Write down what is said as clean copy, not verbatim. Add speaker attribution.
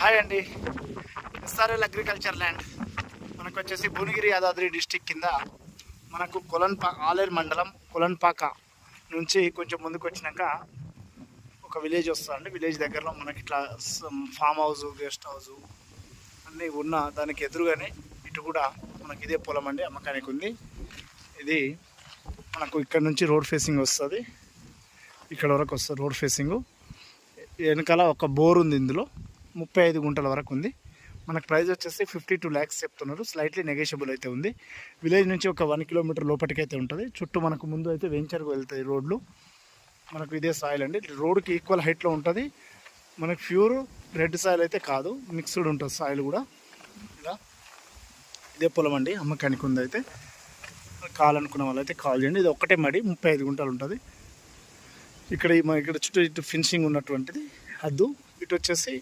Speaker 1: Hi అండి. SRL agriculture land మనకు వచ్చేసి భువనగిరి యాదాద్రి డిస్టిక్ కింద మనకు ఆలేరు మండలం కొలన్పాక నుంచి కొంచెం ముందుకు వచ్చినాక ఒక విలేజ్ వస్తుందండి. విలేజ్ దగ్గరలో మనకి ఇట్లా ఫామ్ హౌస్, గెస్ట్ హౌస్ అన్నీ ఉన్న దానికి ఎదురుగానే ఇటు కూడా మనకి ఇదే పొలం అండి, అమ్మకానికి ఉంది. ఇది మనకు ఇక్కడ నుంచి రోడ్ ఫేసింగ్ వస్తుంది, ఇక్కడ వరకు వస్తుంది రోడ్ ఫేసింగు. వెనకాల ఒక బోర్ ఉంది, ఇందులో 35 గుంటల వరకు ఉంది. మనకు ప్రైస్ వచ్చేసి 52 lakhs చెప్తున్నారు. స్లైట్లీ నెగోషియబుల్ అయితే ఉంది. విలేజ్ నుంచి ఒక 1 kilometer లోపటికైతే ఉంటుంది. చుట్టూ మనకు ముందు అయితే వెంచర్కి వెళ్తాయి రోడ్లు. మనకు ఇదే సాయిల్ అండి, రోడ్కి ఈక్వల్ హైట్లో ఉంటుంది. మనకు ప్యూర్ రెడ్ సాయిల్ అయితే కాదు, మిక్స్డ్ ఉంటుంది సాయిల్ కూడా. ఇలా ఇదే పొలం అండి, అమ్మకానికి ఉంది. అయితే కావాలనుకున్న వాళ్ళు అయితే కాల్ చేయండి. ఇది ఒకటే మడి 35 గుంటలు ఉంటుంది. ఇక్కడ చుట్టూ ఇటు ఫినిషింగ్ ఉన్నటువంటిది హద్దు. ఇటు వచ్చేసి